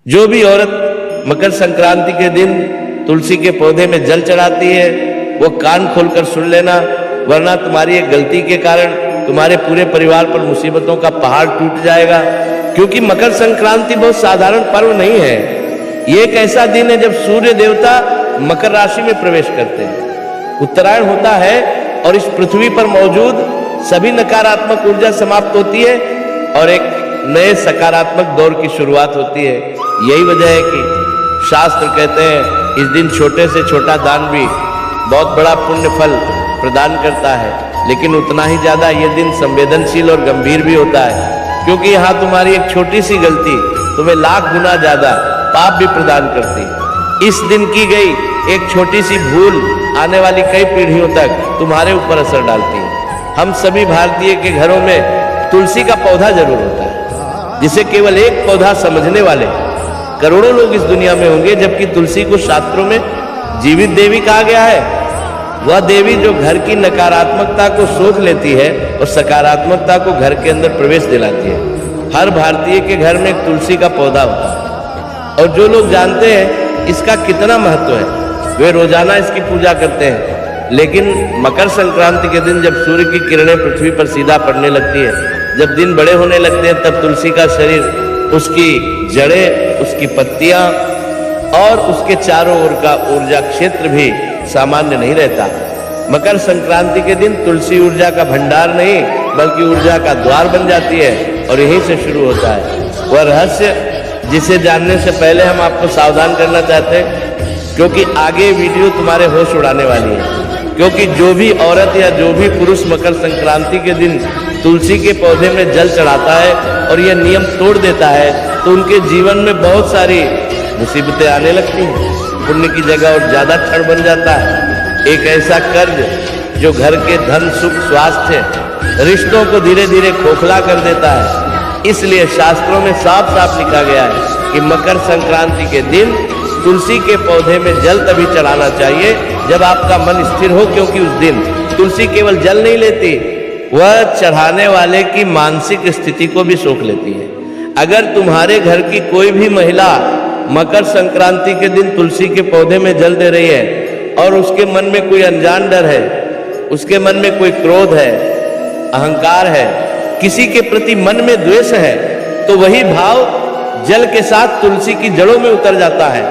जो भी औरत मकर संक्रांति के दिन तुलसी के पौधे में जल चढ़ाती है वो कान खोलकर सुन लेना, वरना तुम्हारी एक गलती के कारण तुम्हारे पूरे परिवार पर मुसीबतों का पहाड़ टूट जाएगा। क्योंकि मकर संक्रांति बहुत साधारण पर्व नहीं है, ये एक ऐसा दिन है जब सूर्य देवता मकर राशि में प्रवेश करते हैं, उत्तरायण होता है और इस पृथ्वी पर मौजूद सभी नकारात्मक ऊर्जा समाप्त होती है और एक नए सकारात्मक दौर की शुरुआत होती है। यही वजह है कि शास्त्र कहते हैं इस दिन छोटे से छोटा दान भी बहुत बड़ा पुण्य फल प्रदान करता है, लेकिन उतना ही ज्यादा ये दिन संवेदनशील और गंभीर भी होता है, क्योंकि यहाँ तुम्हारी एक छोटी सी गलती तुम्हें लाख गुना ज्यादा पाप भी प्रदान करती है। इस दिन की गई एक छोटी सी भूल आने वाली कई पीढ़ियों तक तुम्हारे ऊपर असर डालती है। हम सभी भारतीय के घरों में तुलसी का पौधा जरूर होता है, जिसे केवल एक पौधा समझने वाले करोड़ों लोग इस दुनिया में होंगे, जबकि तुलसी को शास्त्रों में जीवित देवी कहा गया है। वह देवी जो घर की नकारात्मकता को सोख लेती है और सकारात्मकता को घर के अंदर प्रवेश दिलाती है। हर भारतीय के घर में एक तुलसी का पौधा होता है और जो लोग जानते हैं इसका कितना महत्व है वे रोजाना इसकी पूजा करते हैं। लेकिन मकर संक्रांति के दिन जब सूर्य की किरणें पृथ्वी पर सीधा पड़ने लगती है, जब दिन बड़े होने लगते हैं, तब तुलसी का शरीर, उसकी जड़ें, उसकी पत्तियां और उसके चारों ओर का ऊर्जा क्षेत्र भी सामान्य नहीं रहता। मकर संक्रांति के दिन तुलसी ऊर्जा का भंडार नहीं बल्कि ऊर्जा का द्वार बन जाती है और यहीं से शुरू होता है वह रहस्य जिसे जानने से पहले हम आपको सावधान करना चाहते हैं, क्योंकि आगे वीडियो तुम्हारे होश उड़ाने वाली है। क्योंकि जो भी औरत या जो भी पुरुष मकर संक्रांति के दिन तुलसी के पौधे में जल चढ़ाता है और यह नियम तोड़ देता है तो उनके जीवन में बहुत सारी मुसीबतें आने लगती हैं, पुण्य की जगह और ज्यादा क्षण बन जाता है। एक ऐसा कर्ज जो घर के धन, सुख, स्वास्थ्य, रिश्तों को धीरे धीरे खोखला कर देता है। इसलिए शास्त्रों में साफ साफ लिखा गया है कि मकर संक्रांति के दिन तुलसी के पौधे में जल तभी चढ़ाना चाहिए जब आपका मन स्थिर हो, क्योंकि उस दिन तुलसी केवल जल नहीं लेती, वह चढ़ाने वाले की मानसिक स्थिति को भी सोख लेती है। अगर तुम्हारे घर की कोई भी महिला मकर संक्रांति के दिन तुलसी के पौधे में जल दे रही है और उसके मन में कोई अनजान डर है, उसके मन में कोई क्रोध है, अहंकार है, किसी के प्रति मन में द्वेष है, तो वही भाव जल के साथ तुलसी की जड़ों में उतर जाता है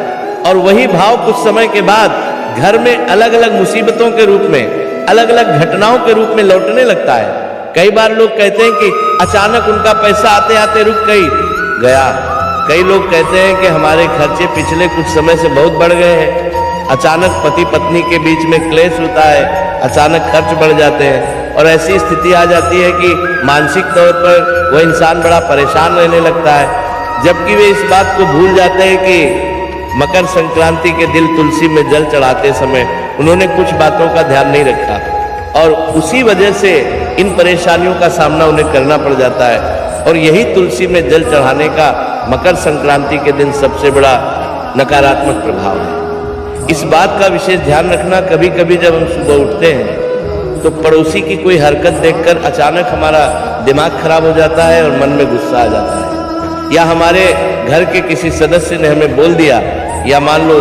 और वही भाव कुछ समय के बाद घर में अलग अलग मुसीबतों के रूप में, अलग अलग घटनाओं के रूप में लौटने लगता है। कई बार लोग कहते हैं कि अचानक उनका पैसा आते आते रुक गया। कई लोग कहते हैं कि हमारे खर्चे पिछले कुछ समय से बहुत बढ़ गए हैं। अचानक पति पत्नी के बीच में क्लेश होता है, अचानक खर्च बढ़ जाते हैं और ऐसी स्थिति आ जाती है कि मानसिक तौर पर वह इंसान बड़ा परेशान रहने लगता है, जबकि वे इस बात को भूल जाते हैं कि मकर संक्रांति के दिन तुलसी में जल चढ़ाते समय उन्होंने कुछ बातों का ध्यान नहीं रखा और उसी वजह से इन परेशानियों का सामना उन्हें करना पड़ जाता है। और यही तुलसी में जल चढ़ाने का मकर संक्रांति के दिन सबसे बड़ा नकारात्मक प्रभाव है। इस बात का विशेष ध्यान रखना, कभी कभी जब हम सुबह उठते हैं तो पड़ोसी की कोई हरकत देखकर अचानक हमारा दिमाग खराब हो जाता है और मन में गुस्सा आ जाता है, या हमारे घर के किसी सदस्य ने हमें बोल दिया, या मान लो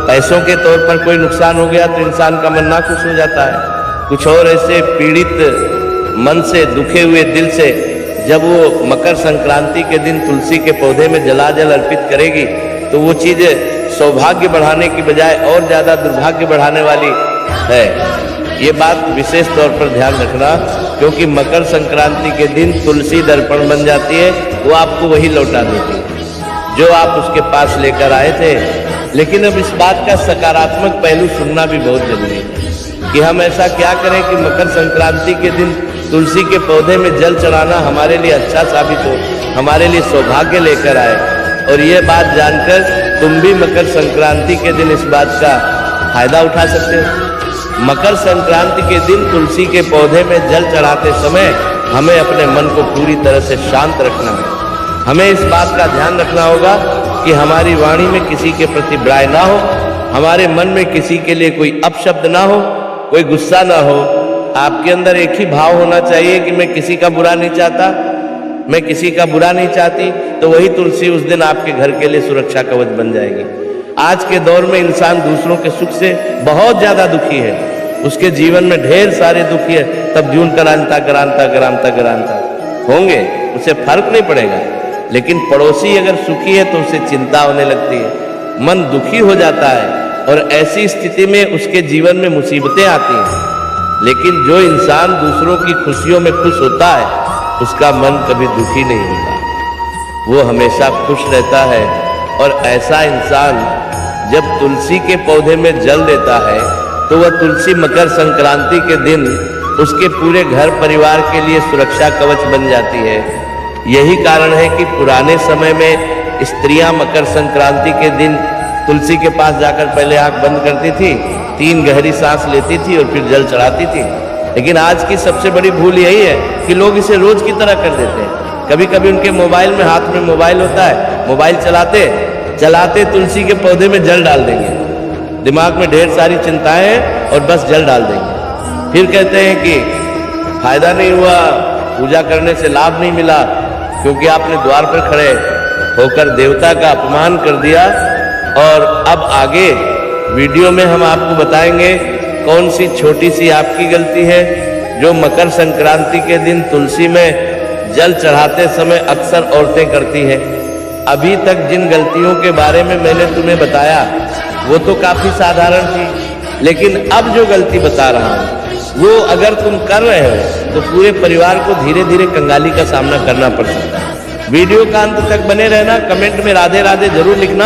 पैसों के तौर पर कोई नुकसान हो गया तो इंसान का मन नाखुश हो जाता है। कुछ और ऐसे पीड़ित मन से, दुखे हुए दिल से जब वो मकर संक्रांति के दिन तुलसी के पौधे में जलाजल अर्पित करेगी तो वो चीज सौभाग्य बढ़ाने की बजाय और ज्यादा दुर्भाग्य बढ़ाने वाली है। ये बात विशेष तौर पर ध्यान रखना, क्योंकि मकर संक्रांति के दिन तुलसी दर्पण बन जाती है, वो आपको वही लौटा देती है जो आप उसके पास लेकर आए थे। लेकिन अब इस बात का सकारात्मक पहलू सुनना भी बहुत जरूरी है कि हम ऐसा क्या करें कि मकर संक्रांति के दिन तुलसी के पौधे में जल चढ़ाना हमारे लिए अच्छा साबित हो, हमारे लिए सौभाग्य लेकर आए। और ये बात जानकर तुम भी मकर संक्रांति के दिन इस बात का फायदा उठा सकते हो। मकर संक्रांति के दिन तुलसी के पौधे में जल चढ़ाते समय हमें अपने मन को पूरी तरह से शांत रखना है। हमें इस बात का ध्यान रखना होगा कि हमारी वाणी में किसी के प्रति बुराई ना हो, हमारे मन में किसी के लिए कोई अपशब्द ना हो, कोई गुस्सा ना हो। आपके अंदर एक ही भाव होना चाहिए कि मैं किसी का बुरा नहीं चाहता, मैं किसी का बुरा नहीं चाहती, तो वही तुलसी उस दिन आपके घर के लिए सुरक्षा कवच बन जाएगी। आज के दौर में इंसान दूसरों के सुख से बहुत ज्यादा दुखी है, उसके जीवन में ढेर सारे दुखी है, तब जून करांता होंगे, उसे फर्क नहीं पड़ेगा। लेकिन पड़ोसी अगर सुखी है तो उसे चिंता होने लगती है, मन दुखी हो जाता है, और ऐसी स्थिति में उसके जीवन में मुसीबतें आती हैं। लेकिन जो इंसान दूसरों की खुशियों में खुश होता है, उसका मन कभी दुखी नहीं होता, वो हमेशा खुश रहता है। और ऐसा इंसान जब तुलसी के पौधे में जल देता है, तो वह तुलसी मकर संक्रांति के दिन उसके पूरे घर परिवार के लिए सुरक्षा कवच बन जाती है। यही कारण है कि पुराने समय में स्त्रियां मकर संक्रांति के दिन तुलसी के पास जाकर पहले आंख बंद करती थी, 3 गहरी सांस लेती थी और फिर जल चढ़ाती थी। लेकिन आज की सबसे बड़ी भूल यही है कि लोग इसे रोज की तरह कर देते हैं। कभी कभी उनके मोबाइल में, हाथ में मोबाइल होता है, मोबाइल चलाते चलाते तुलसी के पौधे में जल डाल देंगे, दिमाग में ढेर सारी चिंताएं हैं और बस जल डाल देंगे। फिर कहते हैं कि फायदा नहीं हुआ, पूजा करने से लाभ नहीं मिला, क्योंकि आपने द्वार पर खड़े होकर देवता का अपमान कर दिया। और अब आगे वीडियो में हम आपको बताएंगे कौन सी छोटी सी आपकी गलती है जो मकर संक्रांति के दिन तुलसी में जल चढ़ाते समय अक्सर औरतें करती हैं। अभी तक जिन गलतियों के बारे में मैंने तुम्हें बताया वो तो काफी साधारण थी, लेकिन अब जो गलती बता रहा हूं वो अगर तुम कर रहे हो तो पूरे परिवार को धीरे धीरे कंगाली का सामना करना पड़ सकता है। वीडियो का अंत तक बने रहना, कमेंट में राधे राधे जरूर लिखना,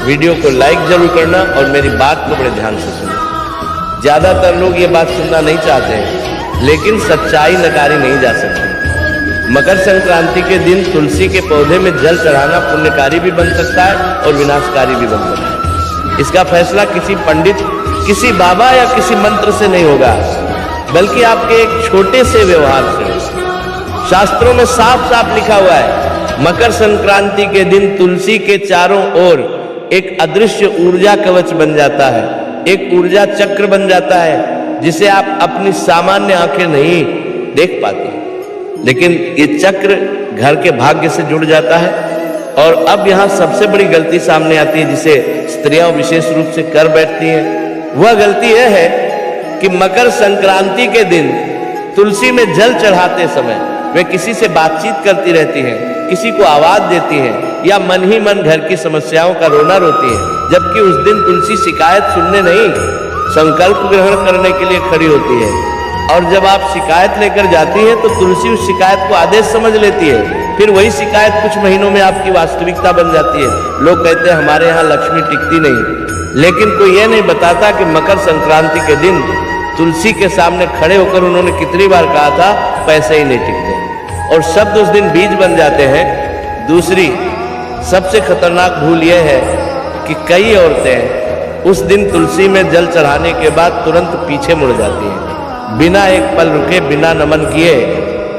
वीडियो को लाइक जरूर करना और मेरी बात को बड़े ध्यान से सुनना। ज्यादातर लोग ये बात सुनना नहीं चाहते हैं, लेकिन सच्चाई नकारी नहीं जा सकती। मकर संक्रांति के दिन तुलसी के पौधे में जल चढ़ाना पुण्यकारी भी बन सकता है और विनाशकारी भी बन सकता है। इसका फैसला किसी पंडित, किसी बाबा या किसी मंत्र से नहीं होगा, बल्कि आपके एक छोटे से व्यवहार से। शास्त्रों में साफ साफ लिखा हुआ है, मकर संक्रांति के दिन तुलसी के चारों ओर एक अदृश्य ऊर्जा कवच बन जाता है, एक ऊर्जा चक्र बन जाता है, जिसे आप अपनी सामान्य आंखें नहीं देख पाती, लेकिन ये चक्र घर के भाग्य से जुड़ जाता है। और अब यहाँ सबसे बड़ी गलती सामने आती है, जिसे स्त्रियां विशेष रूप से कर बैठती हैं। वह गलती यह है कि मकर संक्रांति के दिन तुलसी में जल चढ़ाते समय वे किसी से बातचीत करती रहती हैं, किसी को आवाज देती हैं, या मन ही मन घर की समस्याओं का रोना रोती है, जबकि उस दिन तुलसी शिकायत सुनने नहीं, संकल्प ग्रहण करने के लिए खड़ी होती है। और जब आप शिकायत लेकर जाती हैं तो तुलसी उस शिकायत को आदेश समझ लेती है, फिर वही शिकायत कुछ महीनों में आपकी वास्तविकता बन जाती है। लोग कहते हैं हमारे यहाँ लक्ष्मी टिकती नहीं, लेकिन कोई यह नहीं बताता कि मकर संक्रांति के दिन तुलसी के सामने खड़े होकर उन्होंने कितनी बार कहा था पैसे ही नहीं टिकते, और शब्द उस दिन बीज बन जाते हैं। दूसरी सबसे खतरनाक भूल यह है कि कई औरतें उस दिन तुलसी में जल चढ़ाने के बाद तुरंत पीछे मुड़ जाती हैं, बिना एक पल रुके, बिना नमन किए,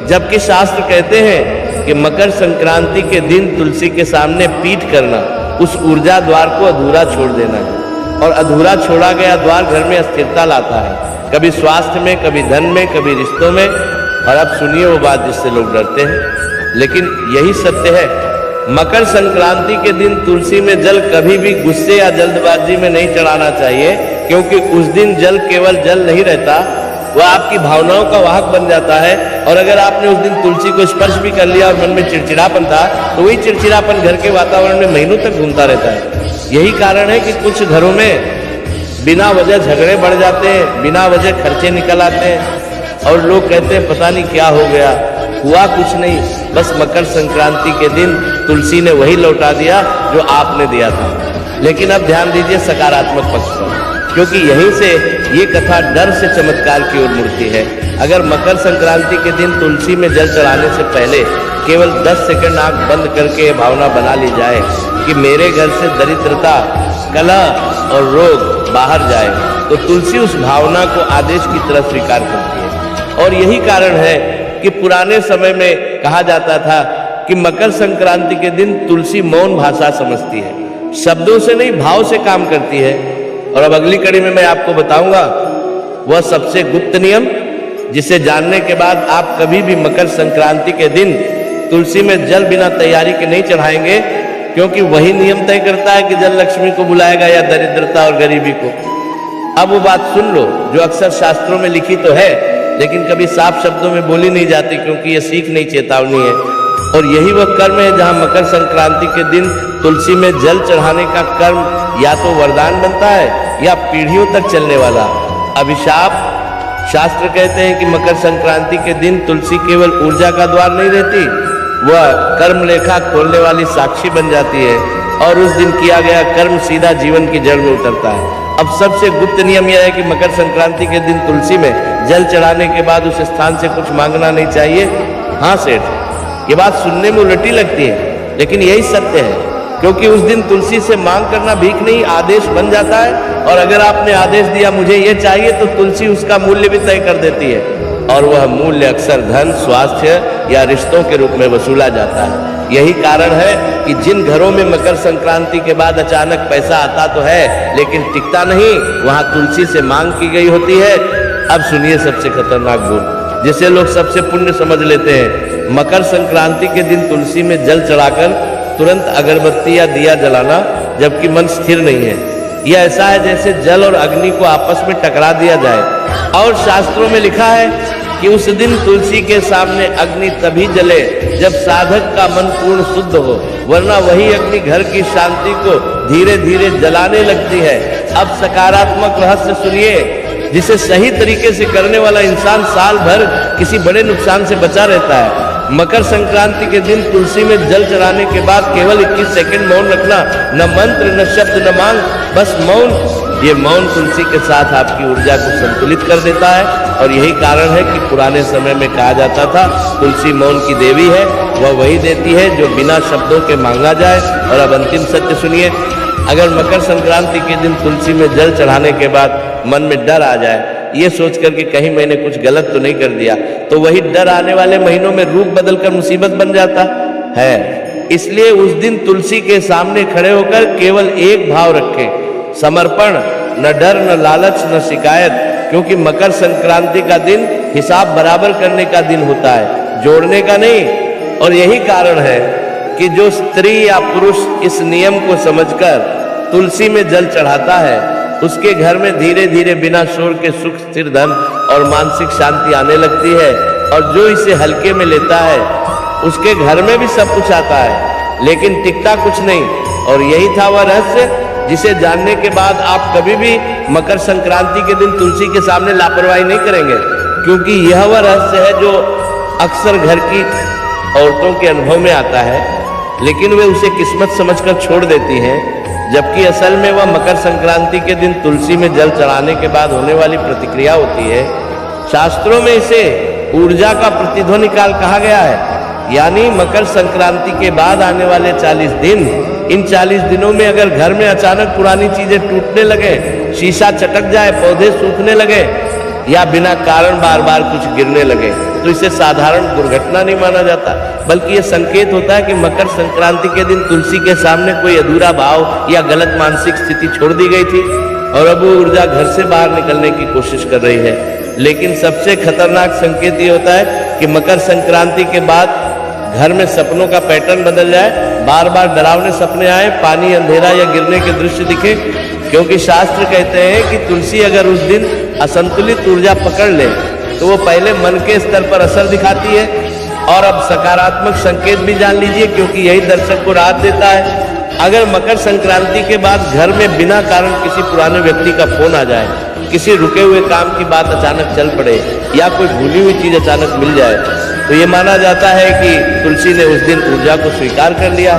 जबकि शास्त्र कहते हैं कि मकर संक्रांति के दिन तुलसी के सामने पीठ करना उस ऊर्जा द्वार को अधूरा छोड़ देना है, और अधूरा छोड़ा गया द्वार घर में अस्थिरता लाता है, कभी स्वास्थ्य में, कभी धन में, कभी रिश्तों में। और अब सुनिए वो बात जिससे लोग डरते हैं, लेकिन यही सत्य है। मकर संक्रांति के दिन तुलसी में जल कभी भी गुस्से या जल्दबाजी में नहीं चढ़ाना चाहिए, क्योंकि उस दिन जल केवल जल नहीं रहता, वह आपकी भावनाओं का वाहक बन जाता है। और अगर आपने उस दिन तुलसी को स्पर्श भी कर लिया और मन में चिड़चिड़ापन था, तो वही चिड़चिड़ापन घर के वातावरण में महीनों तक घूमता रहता है। यही कारण है कि कुछ घरों में बिना वजह झगड़े बढ़ जाते हैं, बिना वजह खर्चे निकल आते हैं, और लोग कहते हैं पता नहीं क्या हो गया। हुआ कुछ नहीं, बस मकर संक्रांति के दिन तुलसी ने वही लौटा दिया जो आपने दिया था। लेकिन अब ध्यान दीजिए सकारात्मक पक्ष पर, क्योंकि यहीं से ये कथा डर से चमत्कार की ओर मुड़ती है। अगर मकर संक्रांति के दिन तुलसी में जल चढ़ाने से पहले केवल 10 सेकंड आंख बंद करके ये भावना बना ली जाए कि मेरे घर से दरिद्रता, कलह और रोग बाहर जाए, तो तुलसी उस भावना को आदेश की तरह स्वीकार करती है। और यही कारण है कि पुराने समय में कहा जाता था कि मकर संक्रांति के दिन तुलसी मौन भाषा समझती है, शब्दों से नहीं भाव से काम करती है। और अब अगली कड़ी में मैं आपको बताऊंगा वह सबसे गुप्त नियम, जिसे जानने के बाद आप कभी भी मकर संक्रांति के दिन तुलसी में जल बिना तैयारी के नहीं चढ़ाएंगे, क्योंकि वही नियम तय करता है कि जल लक्ष्मी को बुलाएगा या दरिद्रता और गरीबी को। अब वो बात सुन लो जो अक्सर शास्त्रों में लिखी तो है, लेकिन कभी साफ शब्दों में बोली नहीं जाती, क्योंकि ये सीख नहीं, चेतावनी है। और यही वह कर्म है जहां मकर संक्रांति के दिन तुलसी में जल चढ़ाने का कर्म या तो वरदान बनता है या पीढ़ियों तक चलने वाला अभिशाप। शास्त्र कहते हैं कि मकर संक्रांति के दिन तुलसी केवल ऊर्जा का द्वार नहीं रहती, वह कर्म लेखा खोलने वाली साक्षी बन जाती है, और उस दिन किया गया कर्म सीधा जीवन की जड़ में उतरता है। अब सबसे गुप्त नियम यह है कि मकर संक्रांति के दिन तुलसी में जल चढ़ाने के बाद उस स्थान से कुछ मांगना नहीं चाहिए। हाँ सेठ, ये बात सुनने में उलटी लगती है, लेकिन यही सत्य है, क्योंकि उस दिन तुलसी से मांग करना भीख नहीं, आदेश बन जाता है। और अगर आपने आदेश दिया मुझे ये चाहिए, तो तुलसी उसका मूल्य भी तय कर देती है, और वह मूल्य अक्सर धन, स्वास्थ्य या रिश्तों के रूप में वसूला जाता है। यही कारण है कि जिन घरों में मकर संक्रांति के बाद अचानक पैसा आता तो है, लेकिन टिकता नहीं, वहां तुलसी से मांग की गई होती है। अब सुनिए सबसे खतरनाक गुण, जिसे लोग सबसे पुण्य समझ लेते हैं। मकर संक्रांति के दिन तुलसी में जल चढ़ाकर तुरंत अगरबत्ती या दिया जलाना, जबकि मन स्थिर नहीं है। यह ऐसा है जैसे जल और अग्नि को आपस में टकरा दिया जाए। और शास्त्रों में लिखा है कि उस दिन तुलसी के सामने अग्नि तभी जले जब साधक का मन पूर्ण शुद्ध हो, वरना वही अग्नि घर की शांति को धीरे धीरे जलाने लगती है। अब सकारात्मक रहस्य सुनिए, जिसे सही तरीके से करने वाला इंसान साल भर किसी बड़े नुकसान से बचा रहता है। मकर संक्रांति के दिन तुलसी में जल चढ़ाने के बाद केवल 21 सेकंड मौन रखना, न मंत्र न शब्द न मांग, बस मौन। ये मौन तुलसी के साथ आपकी ऊर्जा को संतुलित कर देता है, और यही कारण है कि पुराने समय में कहा जाता था तुलसी मौन की देवी है, वह वही देती है जो बिना शब्दों के मांगा जाए। और अब अंतिम सत्य सुनिए, अगर मकर संक्रांति के दिन तुलसी में जल चढ़ाने के बाद मन में डर आ जाए, ये सोच कर कि कहीं मैंने कुछ गलत तो नहीं कर दिया, तो वही डर आने वाले महीनों में रूप बदलकर मुसीबत बन जाता है। इसलिए उस दिन तुलसी के सामने खड़े होकर केवल एक भाव रखें, समर्पण, न डर न लालच न शिकायत, क्योंकि मकर संक्रांति का दिन हिसाब बराबर करने का दिन होता है, जोड़ने का नहीं। और यही कारण है कि जो स्त्री या पुरुष इस नियम को समझकर तुलसी में जल चढ़ाता है, उसके घर में धीरे धीरे बिना शोर के सुख, स्थिर धन और मानसिक शांति आने लगती है। और जो इसे हल्के में लेता है, उसके घर में भी सब कुछ आता है, लेकिन टिकता कुछ नहीं। और यही था वह रहस्य जिसे जानने के बाद आप कभी भी मकर संक्रांति के दिन तुलसी के सामने लापरवाही नहीं करेंगे, क्योंकि यह वह रहस्य है जो अक्सर घर की औरतों के अनुभव में आता है, लेकिन वे उसे किस्मत समझकर छोड़ देती हैं, जबकि असल में वह मकर संक्रांति के दिन तुलसी में जल चढ़ाने के बाद होने वाली प्रतिक्रिया होती है। शास्त्रों में इसे ऊर्जा का प्रतिध्वनि काल कहा गया है, यानी मकर संक्रांति के बाद आने वाले 40 दिन। इन 40 दिनों में अगर घर में अचानक पुरानी चीजें टूटने लगे, शीशा चटक जाए, पौधे सूखने लगे, या बिना कारण बार बार कुछ गिरने लगे, तो इसे साधारण दुर्घटना नहीं माना जाता, बल्कि यह संकेत होता है कि मकर संक्रांति के दिन तुलसी के सामने कोई अधूरा भाव या गलत मानसिक स्थिति छोड़ दी गई थी, और अब वो ऊर्जा घर से बाहर निकलने की कोशिश कर रही है। लेकिन सबसे खतरनाक संकेत ये होता है कि मकर संक्रांति के बाद घर में सपनों का पैटर्न बदल जाए, बार बार डरावने सपने आए, पानी, अंधेरा या गिरने के दृश्य दिखे, क्योंकि शास्त्र कहते हैं कि तुलसी अगर उस दिन असंतुलित ऊर्जा पकड़ ले तो वो पहले मन के स्तर पर असर दिखाती है। और अब सकारात्मक संकेत भी जान लीजिए, क्योंकि यही दर्शक को राहत देता है। अगर मकर संक्रांति के बाद घर में बिना कारण किसी पुराने व्यक्ति का फोन आ जाए, किसी रुके हुए काम की बात अचानक चल पड़े, या कोई भूली हुई चीज अचानक मिल जाए, तो ये माना जाता है कि तुलसी ने उस दिन ऊर्जा को स्वीकार कर लिया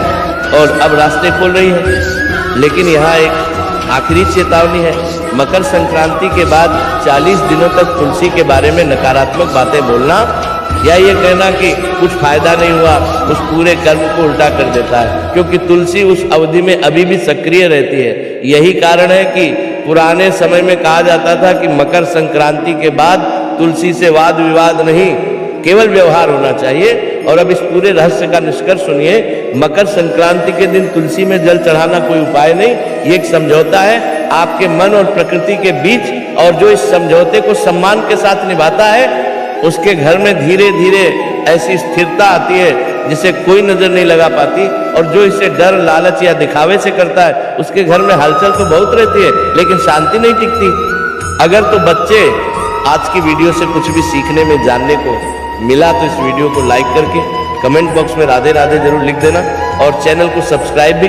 और अब रास्ते खोल रही है। लेकिन यहाँ एक आखिरी चेतावनी है, मकर संक्रांति के बाद 40 दिनों तक तुलसी के बारे में नकारात्मक बातें बोलना या ये कहना कि कुछ फायदा नहीं हुआ, उस पूरे कर्म को उल्टा कर देता है, क्योंकि तुलसी उस अवधि में अभी भी सक्रिय रहती है। यही कारण है कि पुराने समय में कहा जाता था कि मकर संक्रांति के बाद तुलसी से वाद विवाद नहीं, केवल व्यवहार होना चाहिए। और अब इस पूरे रहस्य का निष्कर्ष सुनिए, मकर संक्रांति के दिन तुलसी में जल चढ़ाना कोई उपाय नहीं, ये एक समझौता है आपके मन और प्रकृति के बीच, और जो इस समझौते को सम्मान के साथ निभाता है उसके घर में धीरे धीरे ऐसी स्थिरता आती है जिसे कोई नजर नहीं लगा पाती, और जो इसे डर, लालच या दिखावे से करता है, उसके घर में हलचल तो बहुत रहती है लेकिन शांति नहीं टिकती। अगर तो बच्चे आज की वीडियो से कुछ भी सीखने में, जानने को मिला तो इस वीडियो को लाइक करके कमेंट बॉक्स में राधे राधे जरूर लिख देना, और चैनल को सब्सक्राइब भी